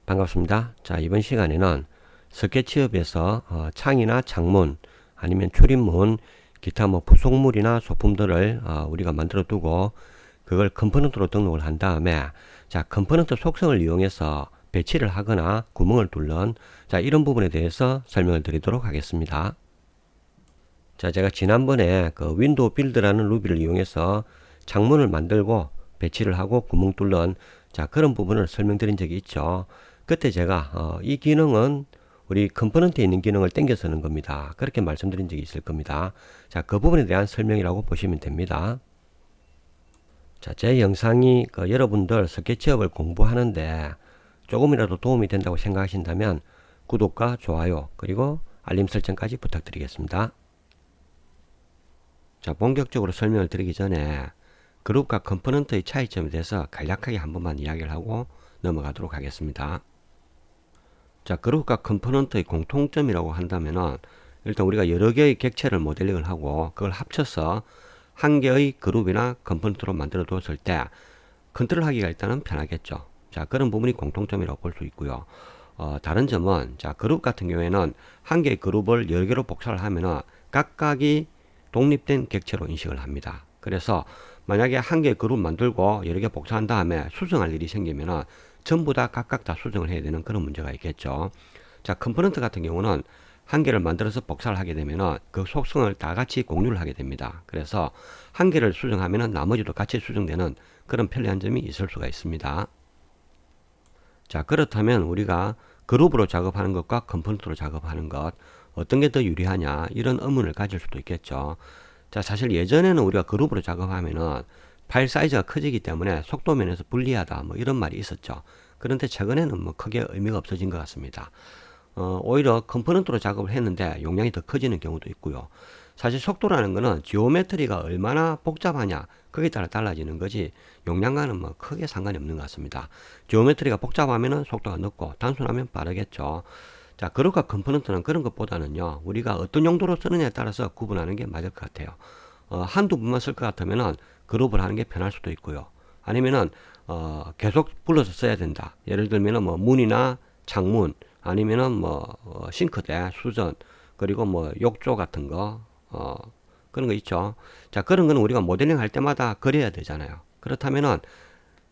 반갑습니다. 자, 이번 시간에는 스케치업에서 창이나 창문 아니면 출입문 기타 뭐 부속물이나 소품들을 우리가 만들어 두고 그걸 컴포넌트로 등록을 한 다음에 자, 컴포넌트 속성을 이용해서 배치를 하거나 구멍을 뚫는 자, 이런 부분에 대해서 설명을 드리도록 하겠습니다. 자, 제가 지난번에 그 윈도우 빌드라는 루비를 이용해서 창문을 만들고 배치를 하고 구멍 뚫는 자, 그런 부분을 설명드린 적이 있죠. 그때 제가 이 기능은 우리 컴포넌트에 있는 기능을 땡겨 쓰는 겁니다. 그렇게 말씀드린 적이 있을 겁니다. 자, 그 부분에 대한 설명이라고 보시면 됩니다. 자, 제 영상이 여러분들 스케치업을 공부하는데 조금이라도 도움이 된다고 생각하신다면 구독과 좋아요 그리고 알림 설정까지 부탁드리겠습니다. 자, 본격적으로 설명을 드리기 전에 그룹과 컴포넌트의 차이점에 대해서 간략하게 한 번만 이야기를 하고 넘어가도록 하겠습니다. 자, 그룹과 컴포넌트의 공통점이라고 한다면은 일단 우리가 여러 개의 객체를 모델링을 하고 그걸 합쳐서 한 개의 그룹이나 컴포넌트로 만들어 두었을 때 컨트롤하기가 일단은 편하겠죠. 자, 그런 부분이 공통점이라고 볼 수 있고요. 다른 점은 자, 그룹 같은 경우에는 한 개의 그룹을 여러 개로 복사를 하면은 각각이 독립된 객체로 인식을 합니다. 그래서 만약에 한 개의 그룹 만들고 여러 개 복사한 다음에 수정할 일이 생기면은 전부 다 각각 다 수정을 해야 되는 그런 문제가 있겠죠. 자, 컴포넌트 같은 경우는 한 개를 만들어서 복사를 하게 되면은 그 속성을 다 같이 공유를 하게 됩니다. 그래서 한 개를 수정하면은 나머지도 같이 수정되는 그런 편리한 점이 있을 수가 있습니다. 자, 그렇다면 우리가 그룹으로 작업하는 것과 컴포넌트로 작업하는 것 어떤 게 더 유리하냐 이런 의문을 가질 수도 있겠죠. 자, 사실 예전에는 우리가 그룹으로 작업하면은 파일 사이즈가 커지기 때문에 속도 면에서 불리하다 뭐 이런 말이 있었죠. 그런데 최근에는 뭐 크게 의미가 없어진 것 같습니다. 오히려 컴포넌트로 작업을 했는데 용량이 더 커지는 경우도 있고요. 사실 속도라는 거는 지오메트리가 얼마나 복잡하냐 거기에 따라 달라지는 거지 용량과는 뭐 크게 상관이 없는 것 같습니다. 지오메트리가 복잡하면 속도가 늦고 단순하면 빠르겠죠. 자, 그룹과 컴포넌트는 그런 것보다는요, 우리가 어떤 용도로 쓰느냐에 따라서 구분하는 게 맞을 것 같아요. 한두 분만 쓸 것 같으면은 그룹을 하는 게 편할 수도 있고요. 아니면은, 계속 불러서 써야 된다. 예를 들면은 뭐 문이나 창문, 아니면은 뭐, 싱크대, 수전, 그리고 뭐 욕조 같은 거, 그런 거 있죠. 자, 그런 거는 우리가 모델링 할 때마다 그려야 되잖아요. 그렇다면은,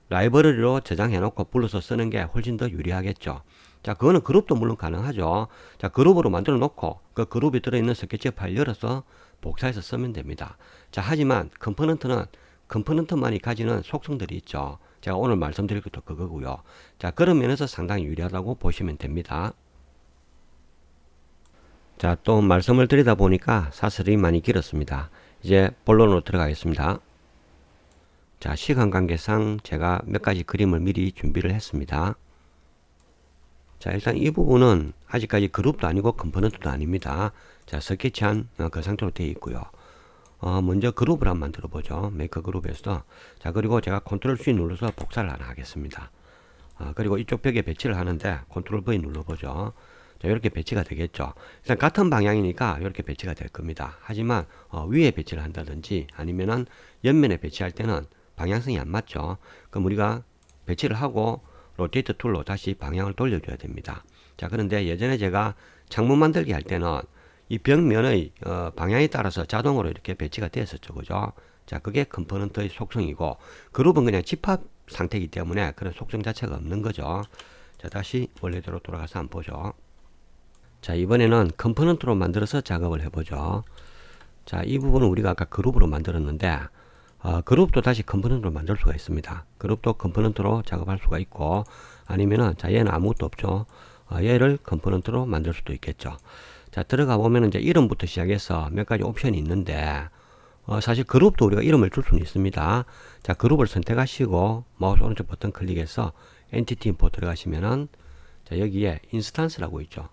라이브러리로 저장해 놓고 불러서 쓰는 게 훨씬 더 유리하겠죠. 자, 그거는 그룹도 물론 가능하죠. 자, 그룹으로 만들어 놓고 그 그룹이 들어있는 스케치 파일 열어서 복사해서 쓰면 됩니다. 자, 하지만 컴포넌트는 컴포넌트만이 가지는 속성들이 있죠. 제가 오늘 말씀드릴 것도 그거고요. 자, 그런 면에서 상당히 유리하다고 보시면 됩니다. 자, 또 말씀을 드리다 보니까 사설이 많이 길었습니다. 이제 본론으로 들어가겠습니다. 자, 시간 관계상 제가 몇 가지 그림을 미리 준비를 했습니다. 자, 일단 이 부분은 아직까지 그룹도 아니고 컴포넌트도 아닙니다. 자, 스케치한 그 상태로 되어 있고요. 먼저 그룹을 한번 만들어 보죠. 메이커 그룹에서. 자, 그리고 제가 컨트롤 C 눌러서 복사를 하나 하겠습니다. 그리고 이쪽 벽에 배치를 하는데 컨트롤 V 눌러보죠. 자, 이렇게 배치가 되겠죠. 일단 같은 방향이니까 이렇게 배치가 될 겁니다. 하지만 위에 배치를 한다든지 아니면은 옆면에 배치할 때는 방향성이 안 맞죠. 그럼 우리가 배치를 하고 로테이트 툴로 다시 방향을 돌려줘야 됩니다. 자, 그런데 예전에 제가 창문 만들기 할 때는 이 벽면의 방향에 따라서 자동으로 이렇게 배치가 됐었죠. 그죠? 자, 그게 컴포넌트의 속성이고 그룹은 그냥 집합 상태이기 때문에 그런 속성 자체가 없는 거죠. 자, 다시 원래대로 돌아가서 한번 보죠. 자, 이번에는 컴포넌트로 만들어서 작업을 해보죠. 자, 이 부분은 우리가 아까 그룹으로 만들었는데 그룹도 다시 컴포넌트로 만들 수가 있습니다. 그룹도 컴포넌트로 작업할 수가 있고 아니면은 자, 얘는 아무것도 없죠. 얘를 컴포넌트로 만들 수도 있겠죠. 자, 들어가 보면 이제 이름부터 시작해서 몇 가지 옵션이 있는데 사실 그룹도 우리가 이름을 줄 수는 있습니다. 자, 그룹을 선택하시고 마우스 오른쪽 버튼 클릭해서 엔티티 인포 들어가시면은 자, 여기에 인스턴스라고 있죠.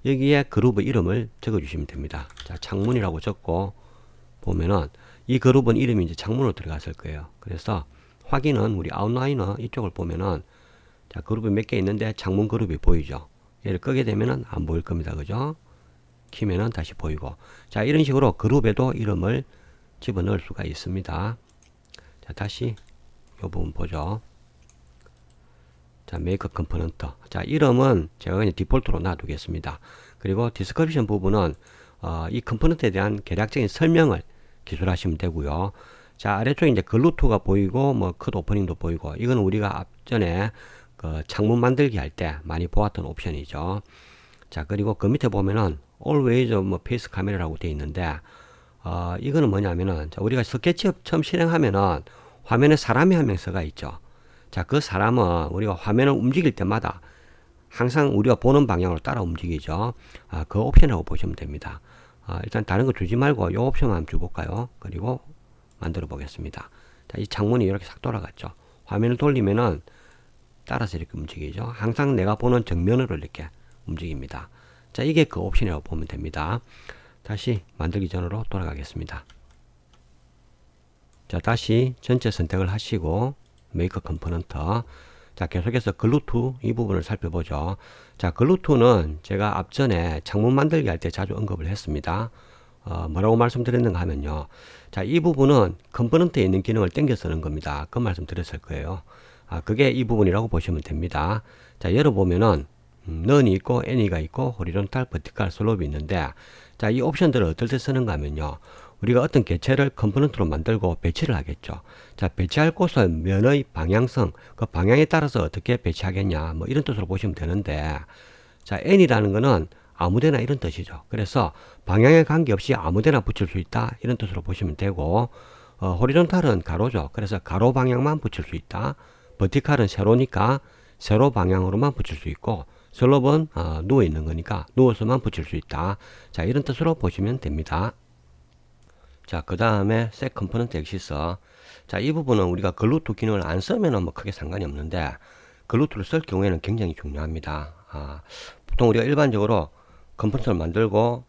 여기에 그룹의 이름을 적어 주시면 됩니다. 자, 창문이라고 적고 보면은 이 그룹은 이름이 이제 창문으로 들어갔을 거예요. 그래서 확인은 우리 아웃라이너 이쪽을 보면은 자, 그룹이 몇 개 있는데 창문 그룹이 보이죠. 얘를 끄게 되면은 안 보일 겁니다. 그죠? 키면은 다시 보이고. 자, 이런 식으로 그룹에도 이름을 집어넣을 수가 있습니다. 자, 다시 이 부분 보죠. 자, 메이크 컴포넌트. 자, 이름은 제가 그냥 디폴트로 놔두겠습니다. 그리고 디스크립션 부분은 이 컴포넌트에 대한 개략적인 설명을 기술하시면 되고요. 자, 아래쪽에 이제 글루트가 보이고 뭐 컷 오프닝도 보이고, 이건 우리가 앞전에 그 창문 만들기 할 때 많이 보았던 옵션이죠. 자, 그리고 그 밑에 보면은 always 뭐 페이스 카메라라고 되어 있는데, 이거는 뭐냐면은, 자, 우리가 스케치업 처음 실행하면은 화면에 사람이 한 명 서가 있죠. 자, 그 사람은 우리가 화면을 움직일 때마다 항상 우리가 보는 방향으로 따라 움직이죠. 그 옵션이라고 보시면 됩니다. 일단 다른 거 주지 말고 이 옵션만 한번 줘볼까요? 그리고 만들어 보겠습니다. 자, 이 창문이 이렇게 싹 돌아갔죠. 화면을 돌리면은 따라서 이렇게 움직이죠. 항상 내가 보는 정면으로 이렇게 움직입니다. 자, 이게 그 옵션이라고 보면 됩니다. 다시 만들기 전으로 돌아가겠습니다. 자, 다시 전체 선택을 하시고 메이크 컴포넌트. 자, 계속해서 글루트 이 부분을 살펴보죠. 자, 글루트는 제가 앞전에 창문 만들기 할 때 자주 언급을 했습니다. 뭐라고 말씀드렸는가 하면요. 자, 이 부분은 컴포넌트에 있는 기능을 땡겨 쓰는 겁니다. 그 말씀 드렸을 거예요. 그게 이 부분이라고 보시면 됩니다. 자, 열어보면은 넌이 있고 애니가 있고 호리존탈, 버티칼, 슬롭이 있는데, 자, 이 옵션들을 어떨 때 쓰는가 하면요. 우리가 어떤 개체를 컴포넌트로 만들고 배치를 하겠죠. 자, 배치할 곳을 면의 방향성, 그 방향에 따라서 어떻게 배치하겠냐, 뭐 이런 뜻으로 보시면 되는데, 자, n이라는 거는 아무데나 이런 뜻이죠. 그래서 방향에 관계없이 아무데나 붙일 수 있다, 이런 뜻으로 보시면 되고, 호리존탈은 가로죠. 그래서 가로 방향만 붙일 수 있다. 버티칼은 세로니까 세로 방향으로만 붙일 수 있고, 슬롭은 누워 있는 거니까 누워서만 붙일 수 있다. 자, 이런 뜻으로 보시면 됩니다. 자, 그 다음에 set component axis. 자, 이 부분은 우리가 글루트 기능을 안 쓰면 뭐 크게 상관이 없는데, 글루트를 쓸 경우에는 굉장히 중요합니다. 보통 우리가 일반적으로 컴포넌트를 만들고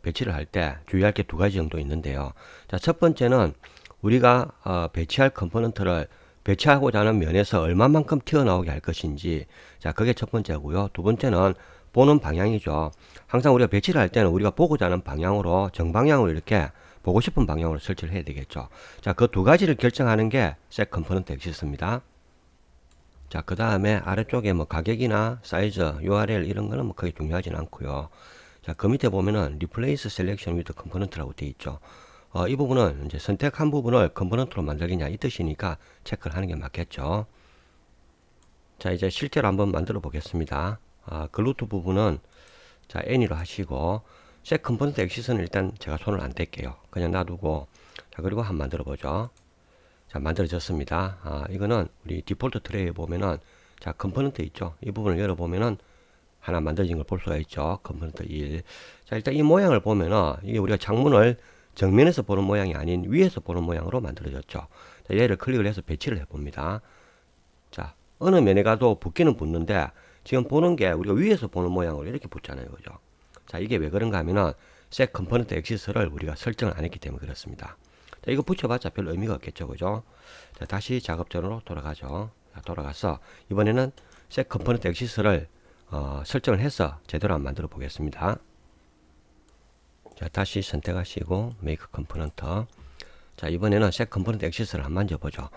배치를 할 때 주의할 게 두 가지 정도 있는데요. 자, 첫 번째는 우리가 배치할 컴포넌트를 배치하고자 하는 면에서 얼마만큼 튀어나오게 할 것인지, 자, 그게 첫 번째고요. 두 번째는 보는 방향이죠. 항상 우리가 배치를 할 때는 우리가 보고자 하는 방향으로, 정방향으로 이렇게 보고 싶은 방향으로 설치를 해야 되겠죠. 자, 그 두 가지를 결정하는 게 set component axis입니다. 자, 그 다음에 아래쪽에 뭐 가격이나 사이즈, URL 이런 거는 뭐 크게 중요하진 않고요. 자, 그 밑에 보면은 replace selection with component라고 되어 있죠. 이 부분은 이제 선택한 부분을 컴포넌트로 만들겠냐 이 뜻이니까 체크를 하는 게 맞겠죠. 자, 이제 실제로 한번 만들어 보겠습니다. 글루트 부분은 자, N으로 하시고, set component axis는 일단 제가 손을 안 댈게요. 그냥 놔두고, 자, 그리고 한번 만들어 보죠. 자, 만들어졌습니다. 이거는 우리 디폴트 트레이에 보면은, 자, 컴포넌트 있죠. 이 부분을 열어보면은 하나 만들어진 걸 볼 수가 있죠. 컴포넌트 1. 자, 일단 이 모양을 보면은 이게 우리가 창문을 정면에서 보는 모양이 아닌 위에서 보는 모양으로 만들어졌죠. 자, 얘를 클릭을 해서 배치를 해봅니다. 자, 어느 면에 가도 붙기는 붙는데 지금 보는 게 우리가 위에서 보는 모양으로 이렇게 붙잖아요. 그죠? 자, 이게 왜 그런가 하면은 set component axis를 우리가 설정을 안 했기 때문에 그렇습니다. 자, 이거 붙여봤자 별 의미가 없겠죠. 그죠? 자, 다시 작업전으로 돌아가죠. 자, 돌아가서 이번에는 set component axis를 설정을 해서 제대로 한번 만들어 보겠습니다. 자, 다시 선택하시고 make component. 자, 이번에는 set component axis를 한번 만져보죠.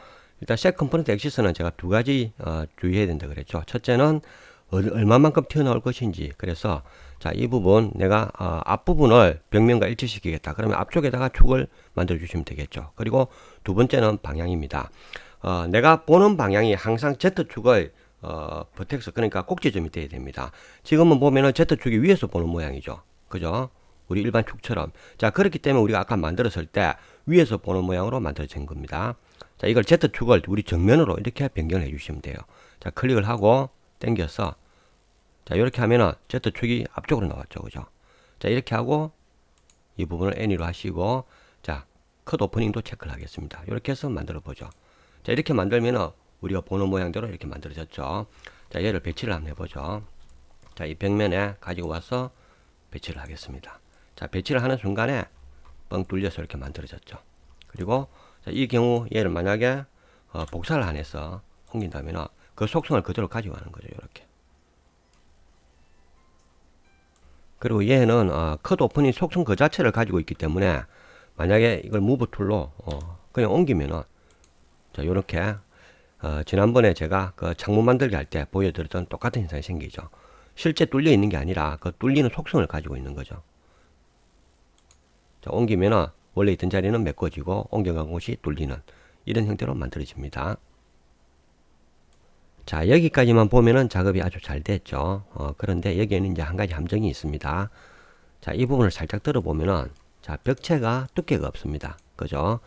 일단 set component axis는 제가 두 가지 주의해야 된다 그랬죠. 첫째는 얼마만큼 튀어나올 것인지. 그래서 자, 이 부분 내가 앞부분을 벽면과 일치시키겠다. 그러면 앞쪽에다가 축을 만들어 주시면 되겠죠. 그리고 두 번째는 방향입니다. 내가 보는 방향이 항상 Z축을 버텍스, 그러니까 꼭지점이 돼야 됩니다. 지금은 보면은 Z축이 위에서 보는 모양이죠. 그죠? 우리 일반 축처럼. 자, 그렇기 때문에 우리가 아까 만들었을 때 위에서 보는 모양으로 만들어진 겁니다. 자, 이걸 Z축을 우리 정면으로 이렇게 변경해 주시면 돼요. 자, 클릭을 하고 당겨서, 자, 이렇게 하면은 Z축이 앞쪽으로 나왔죠. 그죠? 자, 이렇게 하고 이 부분을 N으로 하시고, 자, 컷 오프닝도 체크를 하겠습니다. 이렇게 해서 만들어 보죠. 자, 이렇게 만들면은 우리가 보는 모양대로 이렇게 만들어졌죠. 자, 얘를 배치를 한번 해보죠. 자, 이 벽면에 가지고 와서 배치를 하겠습니다. 자, 배치를 하는 순간에 뻥 뚫려서 이렇게 만들어졌죠. 그리고 자, 이 경우 얘를 만약에 복사를 안 해서 옮긴다면 그 속성을 그대로 가지고 가는 거죠. 이렇게. 그리고 얘는 컷 오프닝 속성 그 자체를 가지고 있기 때문에 만약에 이걸 무브 툴로 그냥 옮기면은 자, 요렇게 지난번에 제가 그 창문 만들기 할 때 보여드렸던 똑같은 현상이 생기죠. 실제 뚫려 있는 게 아니라 그 뚫리는 속성을 가지고 있는 거죠. 자, 옮기면은 원래 있던 자리는 메꿔지고 옮겨간 곳이 뚫리는 이런 형태로 만들어집니다. 자, 여기까지만 보면은 작업이 아주 잘 됐죠. 그런데 여기에는 이제 한 가지 함정이 있습니다. 자, 이 부분을 살짝 들어보면은 자, 벽체가 두께가 없습니다. 그죠?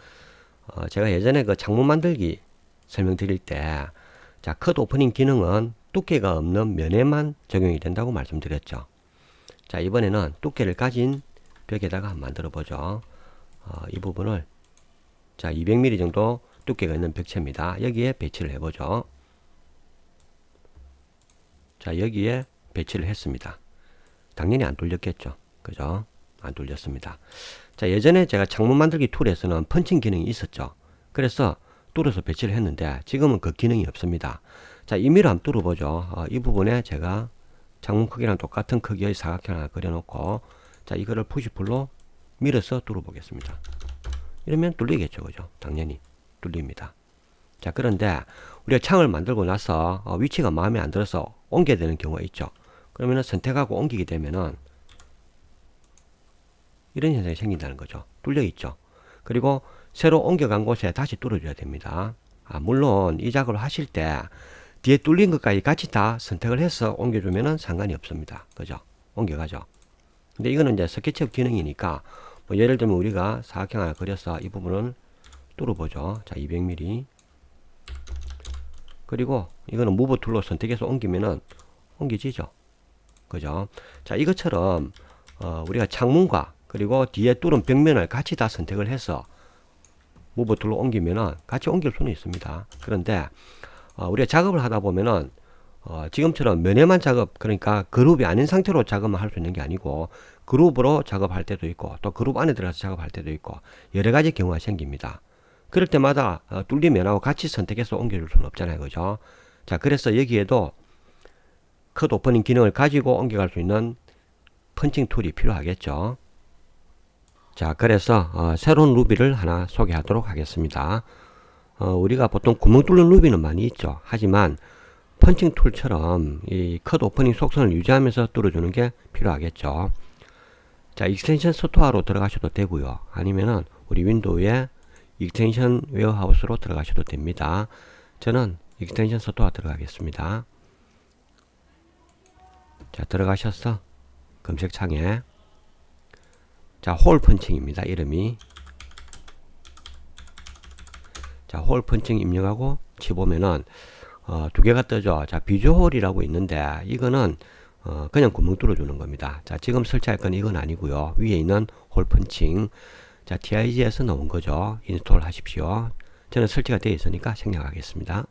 제가 예전에 그 창문 만들기 설명드릴 때 자, 컷 오프닝 기능은 두께가 없는 면에만 적용이 된다고 말씀드렸죠. 자, 이번에는 두께를 가진 벽에다가 한번 만들어 보죠. 이 부분을 자, 200mm 정도 두께가 있는 벽체입니다. 여기에 배치를 해보죠. 자, 여기에 배치를 했습니다. 당연히 안 뚫렸겠죠. 그죠? 안 뚫렸습니다. 자, 예전에 제가 창문 만들기 툴에서는 펀칭 기능이 있었죠. 그래서 뚫어서 배치를 했는데 지금은 그 기능이 없습니다. 자, 임의로 한번 뚫어보죠. 이 부분에 제가 창문 크기랑 똑같은 크기의 사각형 하나 그려놓고 자, 이거를 푸시풀로 밀어서 뚫어보겠습니다. 이러면 뚫리겠죠. 그죠? 당연히 뚫립니다. 자, 그런데 우리가 창을 만들고 나서 위치가 마음에 안 들어서 옮겨야 되는 경우가 있죠. 그러면은 선택하고 옮기게 되면은 이런 현상이 생긴다는 거죠. 뚫려 있죠. 그리고 새로 옮겨간 곳에 다시 뚫어줘야 됩니다. 물론 이 작업을 하실 때 뒤에 뚫린 것까지 같이 다 선택을 해서 옮겨주면은 상관이 없습니다. 그죠? 옮겨가죠. 근데 이거는 이제 스케치업 기능이니까 뭐 예를 들면 우리가 사각형 하나 그려서 이 부분을 뚫어보죠. 자, 200mm. 그리고 이거는 무브 툴로 선택해서 옮기면은 옮겨지죠. 그죠? 자, 이것처럼 우리가 창문과 그리고 뒤에 뚫은 벽면을 같이 다 선택을 해서 무브 툴로 옮기면은 같이 옮길 수는 있습니다. 그런데 우리가 작업을 하다 보면은 지금처럼 면에만 작업, 그러니까 그룹이 아닌 상태로 작업만 할 수 있는 게 아니고 그룹으로 작업할 때도 있고 또 그룹 안에 들어가서 작업할 때도 있고 여러 가지 경우가 생깁니다. 그럴 때마다 뚫린 면하고 같이 선택해서 옮겨줄 수는 없잖아요. 그죠? 자, 그래서 여기에도 컷 오프닝 기능을 가지고 옮겨갈 수 있는 펀칭 툴이 필요하겠죠. 자, 그래서 새로운 루비를 하나 소개하도록 하겠습니다. 우리가 보통 구멍 뚫는 루비는 많이 있죠. 하지만 펀칭 툴처럼 이 컷 오프닝 속성을 유지하면서 뚫어주는 게 필요하겠죠. 자, 익스텐션 스토어로 들어가셔도 되고요. 아니면은 우리 윈도우에 익스텐션 웨어하우스로 들어가셔도 됩니다. 저는 익스텐션 스토어 들어가겠습니다. 자, 들어가셔서 검색창에 자, 홀 펀칭입니다. 이름이. 자, 홀 펀칭 입력하고 치보면은 두 개가 뜨죠. 자, 비주홀이라고 있는데 이거는 그냥 구멍 뚫어주는 겁니다. 자, 지금 설치할 건 이건 아니고요. 위에 있는 홀 펀칭. 자, TIG에서 나온 거죠. 인스톨 하십시오. 저는 설치가 되어 있으니까 생략하겠습니다.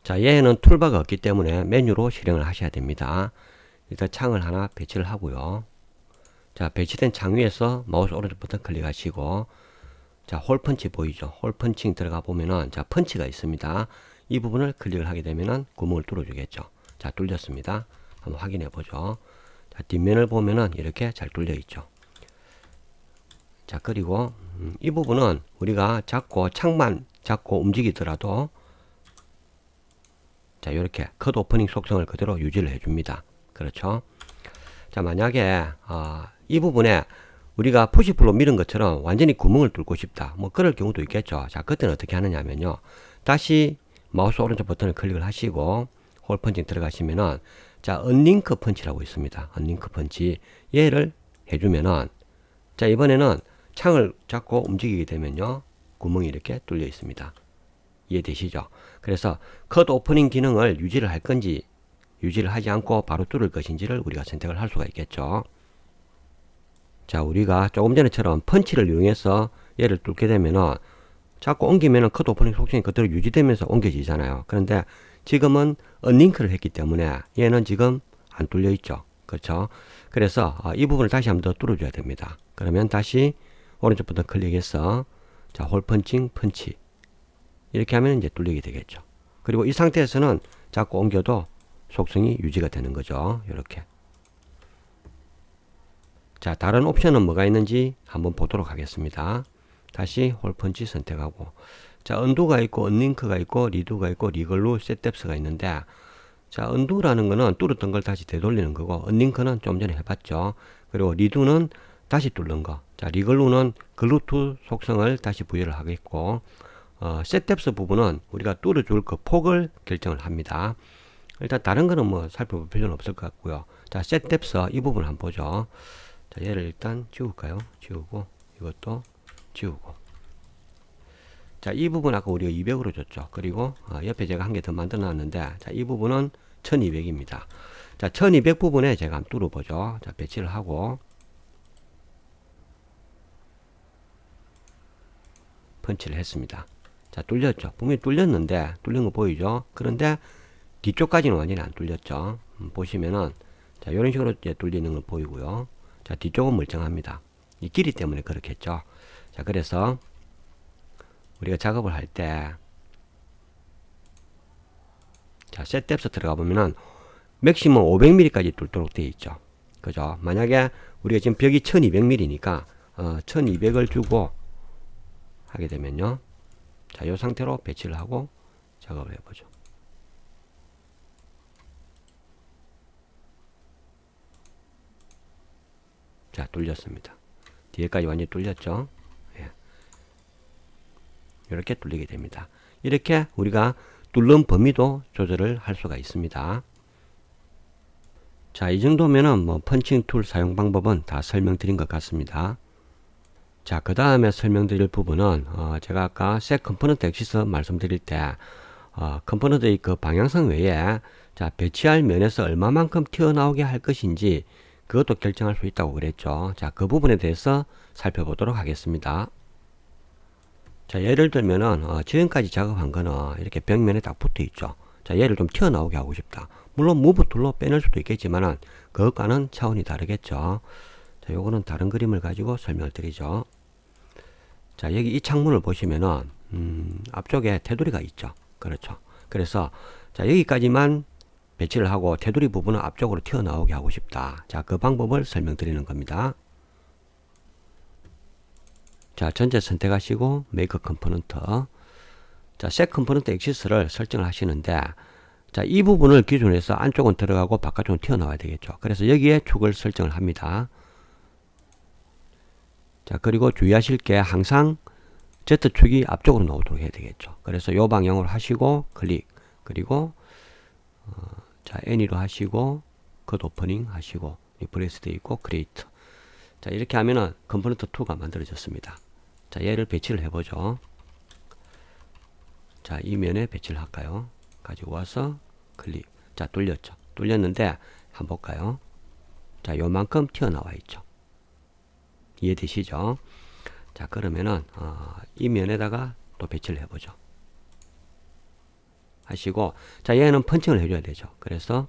자, 얘는 툴바가 없기 때문에 메뉴로 실행을 하셔야 됩니다. 일단 창을 하나 배치를 하고요. 자, 배치된 창 위에서 마우스 오른쪽 버튼 클릭하시고 자, 홀 펀치 보이죠? 홀 펀칭 들어가 보면은 자, 펀치가 있습니다. 이 부분을 클릭을 하게 되면은 구멍을 뚫어 주겠죠. 자, 뚫렸습니다. 한번 확인해 보죠. 자, 뒷면을 보면은 이렇게 잘 뚫려 있죠. 자, 그리고 이 부분은 우리가 잡고 창만 잡고 움직이더라도 자, 이렇게 컷 오프닝 속성을 그대로 유지를 해줍니다. 그렇죠? 자, 만약에 이 부분에 우리가 푸시풀로 밀은 것처럼 완전히 구멍을 뚫고 싶다. 뭐 그럴 경우도 있겠죠. 자, 그때는 어떻게 하느냐면요. 다시 마우스 오른쪽 버튼을 클릭을 하시고 홀 펀칭 들어가시면은 자, 언링크 펀치라고 있습니다. 언링크 펀치. 얘를 해주면은 자, 이번에는 창을 잡고 움직이게 되면요. 구멍이 이렇게 뚫려 있습니다. 이해되시죠? 그래서 컷 오프닝 기능을 유지를 할 건지 유지를 하지 않고 바로 뚫을 것인지를 우리가 선택을 할 수가 있겠죠. 자, 우리가 조금 전에처럼 펀치를 이용해서 얘를 뚫게 되면은 자꾸 옮기면은 컷 오프닝 속성이 그대로 유지되면서 옮겨지잖아요. 그런데 지금은 언링크를 했기 때문에 얘는 지금 안 뚫려 있죠. 그렇죠? 그래서 이 부분을 다시 한번 더 뚫어줘야 됩니다. 그러면 다시 오른쪽 버튼 클릭해서 자, 홀 펀칭 펀치 이렇게 하면 이제 뚫리게 되겠죠. 그리고 이 상태에서는 자꾸 옮겨도 속성이 유지가 되는 거죠. 이렇게. 자, 다른 옵션은 뭐가 있는지 한번 보도록 하겠습니다. 다시 홀 펀치 선택하고 자, 언도가 있고 언링크가 있고 리두가 있고 리글루 셋뎁스가 있는데, 자, 언두라는 거는 뚫었던 걸 다시 되돌리는 거고, 언링크는 좀 전에 해봤죠. 그리고 리두는 다시 뚫는 거. 자, 리글루는 글루트 속성을 다시 부여를 하겠고, 셋뎁스 부분은 우리가 뚫어줄 그 폭을 결정을 합니다. 일단 다른 거는 뭐 살펴볼 필요는 없을 것 같고요. 자, 셋뎁스 이 부분 한번 보죠. 자, 얘를 일단 지울까요? 지우고, 이것도 지우고. 자, 이 부분 아까 우리가 200으로 줬죠. 그리고 옆에 제가 한 개 더 만들어 놨는데, 자, 이 부분은 1200입니다. 자, 1200 부분에 제가 한번 뚫어보죠. 자, 배치를 하고 펀치를 했습니다. 자, 뚫렸죠. 분명히 뚫렸는데, 뚫린 거 보이죠? 그런데 뒤쪽까지는 완전히 안 뚫렸죠. 보시면은, 자, 이런 식으로 이제 뚫리는 거 보이고요. 자, 뒤쪽은 멀쩡합니다. 이 길이 때문에 그렇겠죠. 자, 그래서 우리가 작업을 할 때, 자, 셋뎁스 들어가 보면은 맥시멈 500mm까지 뚫도록 되어 있죠. 그죠? 만약에 우리가 지금 벽이 1200mm니까 1200을 주고 하게 되면요. 자, 이 상태로 배치를 하고 작업을 해보죠. 자, 뚫렸습니다. 뒤에까지 완전히 뚫렸죠. 예. 이렇게 뚫리게 됩니다. 이렇게 우리가 뚫는 범위도 조절을 할 수가 있습니다. 자, 이 정도면은 뭐 펀칭 툴 사용 방법은 다 설명드린 것 같습니다. 자, 그 다음에 설명드릴 부분은 제가 아까 셋 컴포넌트 액시스 말씀드릴 때 컴포넌트의 그 방향성 외에 자, 배치할 면에서 얼마만큼 튀어나오게 할 것인지 그것도 결정할 수 있다고 그랬죠. 자, 그 부분에 대해서 살펴보도록 하겠습니다. 자, 예를 들면은 지금까지 작업한 거는 이렇게 벽면에 딱 붙어 있죠. 자, 얘를 좀 튀어나오게 하고 싶다. 물론 무브 툴로 빼낼 수도 있겠지만은 그것과는 차원이 다르겠죠. 자, 요거는 다른 그림을 가지고 설명을 드리죠. 자, 여기 이 창문을 보시면은 앞쪽에 테두리가 있죠. 그렇죠. 그래서 자, 여기까지만 배치를 하고 테두리 부분은 앞쪽으로 튀어나오게 하고 싶다. 자, 그 방법을 설명드리는 겁니다. 자, 전체 선택하시고 메이크 컴포넌트. 자, 셋 컴포넌트 액시스를 설정을 하시는데, 자, 이 부분을 기준으로 해서 안쪽은 들어가고 바깥쪽은 튀어나와야 되겠죠. 그래서 여기에 축을 설정을 합니다. 자, 그리고 주의하실 게 항상 Z축이 앞쪽으로 나오도록 해야 되겠죠. 그래서 요 방향으로 하시고 클릭, 그리고 자, N으로 하시고 컷 오퍼닝 하시고 리프레스 되어 있고 크리에이트. 자, 이렇게 하면은 컴포넌트 2가 만들어졌습니다. 자, 얘를 배치를 해보죠. 자, 이 면에 배치를 할까요? 가지고 와서 클릭. 자, 뚫렸죠. 뚫렸는데 한번 볼까요? 자, 요만큼 튀어나와 있죠. 이해되시죠? 자, 그러면은 이 면에다가 또 배치를 해보죠. 하시고, 자, 얘는 펀칭을 해줘야 되죠. 그래서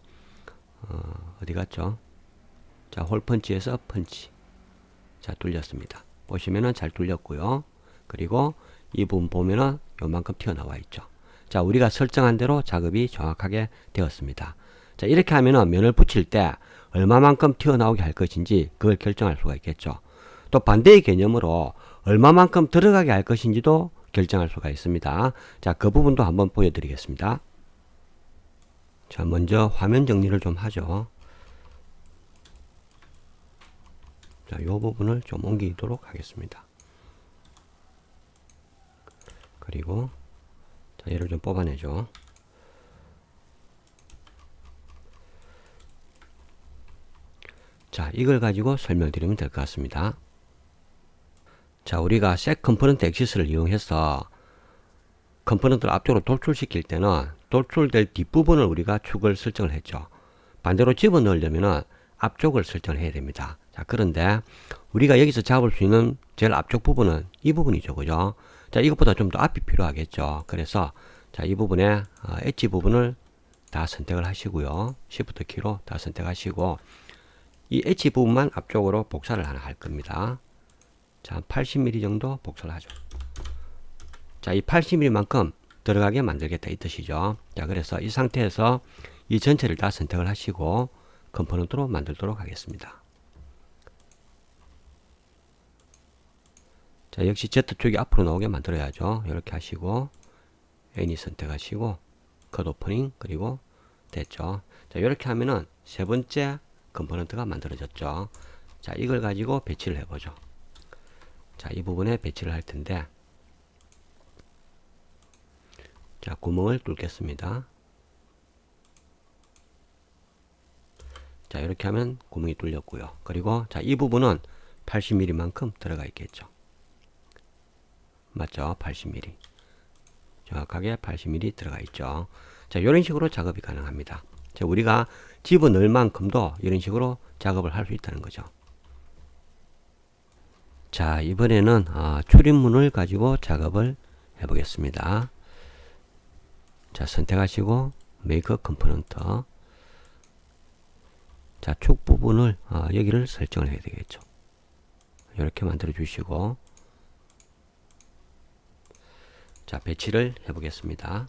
어디 갔죠? 자, 홀 펀치에서 펀치. 자, 뚫렸습니다. 보시면은 잘 뚫렸고요. 그리고 이 부분 보면은 요만큼 튀어나와 있죠. 자, 우리가 설정한 대로 작업이 정확하게 되었습니다. 자, 이렇게 하면은 면을 붙일 때 얼마만큼 튀어나오게 할 것인지 그걸 결정할 수가 있겠죠. 또 반대의 개념으로 얼마만큼 들어가게 할 것인지도 결정할 수가 있습니다. 자, 그 부분도 한번 보여드리겠습니다. 자, 먼저 화면 정리를 좀 하죠. 자, 이 부분을 좀 옮기도록 하겠습니다. 그리고 자, 얘를 좀 뽑아내죠. 자, 이걸 가지고 설명드리면 될 것 같습니다. 자, 우리가 셋 컴포넌트 액시스를 이용해서 컴포넌트를 앞쪽으로 돌출시킬 때는 돌출될 뒷부분을 우리가 축을 설정을 했죠. 반대로 집어넣으려면 앞쪽을 설정을 해야 됩니다. 자, 그런데 우리가 여기서 잡을 수 있는 제일 앞쪽 부분은 이 부분이죠. 그죠? 자, 이것보다 좀 더 앞이 필요하겠죠. 그래서 자, 이 부분에 엣지 부분을 다 선택을 하시고요. Shift 키로 다 선택하시고 이 엣지 부분만 앞쪽으로 복사를 하나 할 겁니다. 자, 80mm 정도 복사를 하죠. 자, 이 80mm만큼 들어가게 만들겠다 이 뜻이죠. 자, 그래서 이 상태에서 이 전체를 다 선택을 하시고 컴포넌트로 만들도록 하겠습니다. 자, 역시 Z쪽이 앞으로 나오게 만들어야죠. 이렇게 하시고 N이 선택하시고 컷 오프닝 그리고 됐죠. 자, 이렇게 하면은 세 번째 컴포넌트가 만들어졌죠. 자, 이걸 가지고 배치를 해보죠. 자, 이 부분에 배치를 할 텐데, 자, 구멍을 뚫겠습니다. 자, 이렇게 하면 구멍이 뚫렸고요. 그리고 자, 이 부분은 80mm만큼 들어가 있겠죠. 맞죠? 80mm. 정확하게 80mm 들어가 있죠. 자, 이런 식으로 작업이 가능합니다. 자, 우리가 집어넣을 만큼도 이런 식으로 작업을 할 수 있다는 거죠. 자, 이번에는 출입문을 가지고 작업을 해 보겠습니다. 자, 선택하시고 메이크 컴포넌트. 자, 축 부분을 여기를 설정을 해야 되겠죠. 이렇게 만들어 주시고, 자, 배치를 해 보겠습니다.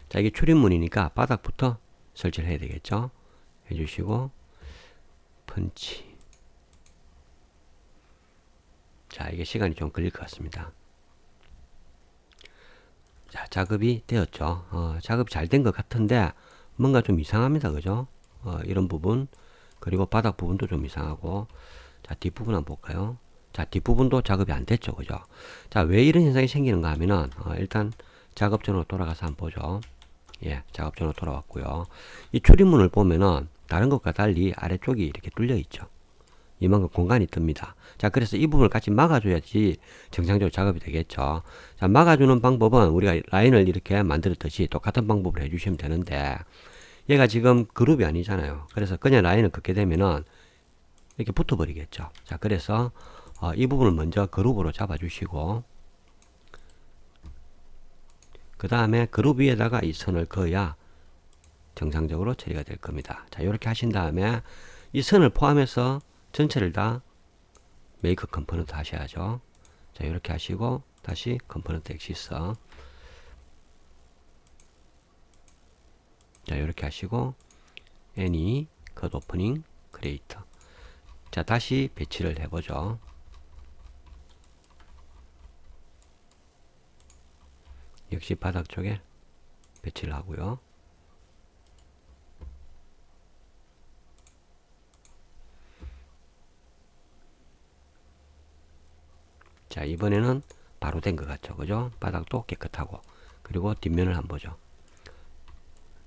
자, 이게 출입문이니까 바닥부터 설치를 해야 되겠죠. 해주시고 펀치. 자, 이게 시간이 좀 걸릴 것 같습니다. 자, 작업이 되었죠. 작업이 잘 된 것 같은데 뭔가 좀 이상합니다. 그죠? 이런 부분 그리고 바닥 부분도 좀 이상하고, 자, 뒷부분 한번 볼까요? 자, 뒷부분도 작업이 안 됐죠. 그죠? 자, 왜 이런 현상이 생기는가 하면은 일단 작업전으로 돌아가서 한번 보죠. 예, 작업전으로 돌아왔고요. 이 출입문을 보면은 다른 것과 달리 아래쪽이 이렇게 뚫려 있죠. 이만큼 공간이 뜹니다. 자, 그래서 이 부분을 같이 막아줘야지 정상적으로 작업이 되겠죠. 자, 막아주는 방법은 우리가 라인을 이렇게 만들었듯이 똑같은 방법을 해주시면 되는데, 얘가 지금 그룹이 아니잖아요. 그래서 그냥 라인을 긋게 되면은 이렇게 붙어버리겠죠. 자, 그래서 이 부분을 먼저 그룹으로 잡아주시고, 그 다음에 그룹 위에다가 이 선을 그어야 정상적으로 처리가 될 겁니다. 자, 이렇게 하신 다음에 이 선을 포함해서 전체를 다 메이크 컴포넌트 하셔야죠. 자, 이렇게 하시고 다시 컴포넌트 엑시스. 자, 이렇게 하시고 애니 컷 오프닝 크리에이터. 자, 다시 배치를 해보죠. 역시 바닥 쪽에 배치를 하고요. 자, 이번에는 바로 된 것 같죠. 그죠? 바닥도 깨끗하고. 그리고 뒷면을 한번 보죠.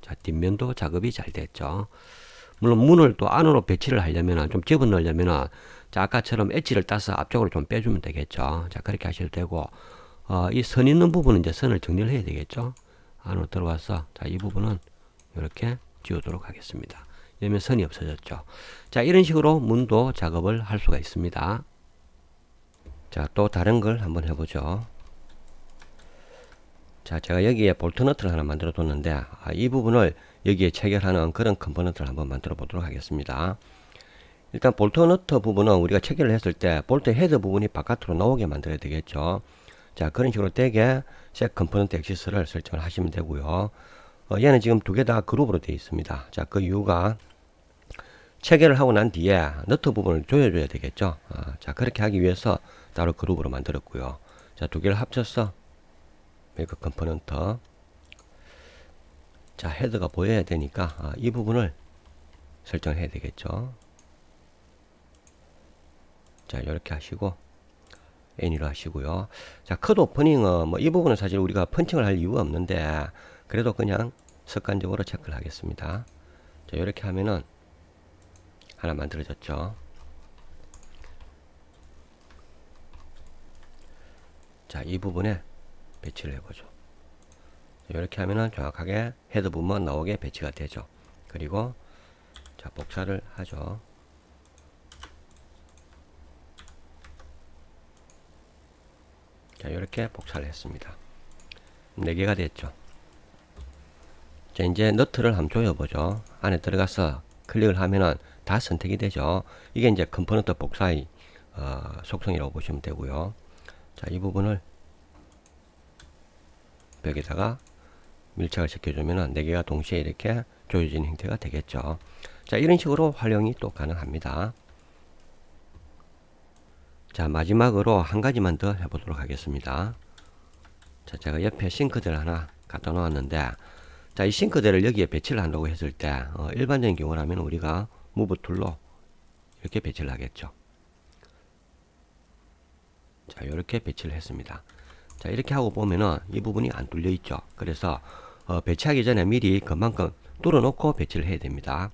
자, 뒷면도 작업이 잘 됐죠. 물론 문을 또 안으로 배치를 하려면, 좀 집어넣으려면, 자, 아까처럼 엣지를 따서 앞쪽으로 좀 빼주면 되겠죠. 자, 그렇게 하셔도 되고, 이 선 있는 부분은 이제 선을 정리를 해야 되겠죠. 안으로 들어와서, 자, 이 부분은 이렇게 지우도록 하겠습니다. 이러면 선이 없어졌죠. 자, 이런 식으로 문도 작업을 할 수가 있습니다. 자, 또 다른 걸 한번 해보죠. 자, 제가 여기에 볼트 너트를 하나 만들어 뒀는데, 이 부분을 여기에 체결하는 그런 컴포넌트를 한번 만들어 보도록 하겠습니다. 일단 볼트 너트 부분은 우리가 체결을 했을 때 볼트 헤드 부분이 바깥으로 나오게 만들어야 되겠죠. 자, 그런 식으로 되게 셋 컴포넌트 엑시스를 설정을 하시면 되고요. 얘는 지금 두 개 다 그룹으로 되어 있습니다. 자, 그 이유가 체결을 하고 난 뒤에 너트 부분을 조여줘야 되겠죠. 자, 그렇게 하기 위해서 따로 그룹으로 만들었고요. 자, 두 개를 합쳐서 메이크 컴포넌트. 자, 헤드가 보여야 되니까 이 부분을 설정을 해야 되겠죠. 자, 이렇게 하시고 애니로 하시고요. 자, 컷 오프닝은 뭐 이 부분은 사실 우리가 펀칭을 할 이유가 없는데 그래도 그냥 습관적으로 체크를 하겠습니다. 자, 이렇게 하면은 하나 만들어졌죠. 자, 이 부분에 배치를 해보죠. 이렇게 하면은 정확하게 헤드 부분만 나오게 배치가 되죠. 그리고 자, 복사를 하죠. 자, 이렇게 복사를 했습니다. 4개가 됐죠. 자, 이제 너트를 한번 조여보죠. 안에 들어가서 클릭을 하면은 다 선택이 되죠. 이게 이제 컴포넌트 복사의 속성이라고 보시면 되고요. 자, 이 부분을 벽에다가 밀착을 시켜주면 4개가 동시에 이렇게 조여진 형태가 되겠죠. 자, 이런 식으로 활용이 또 가능합니다. 자, 마지막으로 한 가지만 더 해보도록 하겠습니다. 자, 제가 옆에 싱크대를 하나 갖다 놓았는데, 자, 이 싱크대를 여기에 배치를 한다고 했을 때, 일반적인 경우라면 우리가 무브 툴로 이렇게 배치를 하겠죠. 자, 이렇게 배치를 했습니다. 자, 이렇게 하고 보면은 이 부분이 안 뚫려 있죠. 그래서 배치하기 전에 미리 그만큼 뚫어 놓고 배치를 해야 됩니다.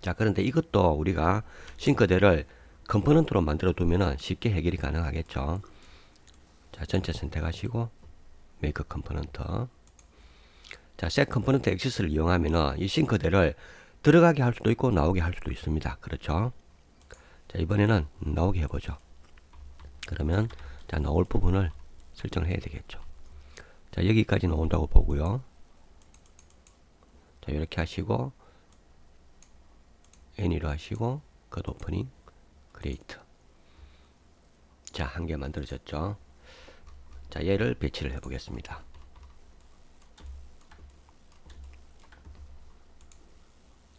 자, 그런데 이것도 우리가 싱크대를 컴포넌트로 만들어 두면은 쉽게 해결이 가능하겠죠. 자, 전체 선택하시고 메이크 컴포넌트. 자, 셋 컴포넌트 액세스를 이용하면은 이 싱크대를 들어가게 할 수도 있고 나오게 할 수도 있습니다. 그렇죠? 자, 이번에는 나오게 해보죠. 그러면 자, 나올 부분을 설정을 해야 되겠죠. 자, 여기까지 나온다고 보고요. 자, 이렇게 하시고 애니로 하시고 컷 오프닝 크리에이트. 자, 한 개 만들어졌죠. 자, 얘를 배치를 해 보겠습니다.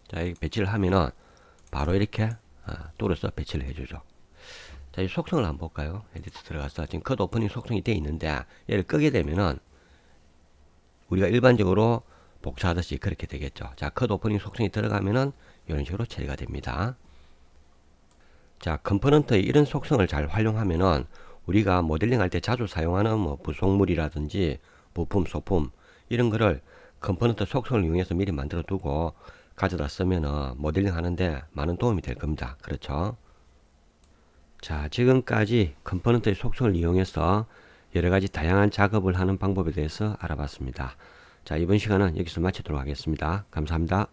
자, 이렇게 배치를 하면은 바로 이렇게 뚫어서 배치를 해주죠. 자, 이 속성을 한번 볼까요? 에디트 들어가서 지금 컷 오프닝 속성이 되어 있는데 얘를 끄게 되면은 우리가 일반적으로 복사하듯이 그렇게 되겠죠. 자, 컷 오프닝 속성이 들어가면은 이런 식으로 처리가 됩니다. 자, 컴포넌트의 이런 속성을 잘 활용하면은 우리가 모델링 할 때 자주 사용하는 뭐 부속물이라든지 부품, 소품 이런 거를 컴포넌트 속성을 이용해서 미리 만들어 두고 가져다 쓰면은 모델링 하는데 많은 도움이 될 겁니다. 그렇죠? 자, 지금까지 컴포넌트의 속성을 이용해서 여러 가지 다양한 작업을 하는 방법에 대해서 알아봤습니다. 자, 이번 시간은 여기서 마치도록 하겠습니다. 감사합니다.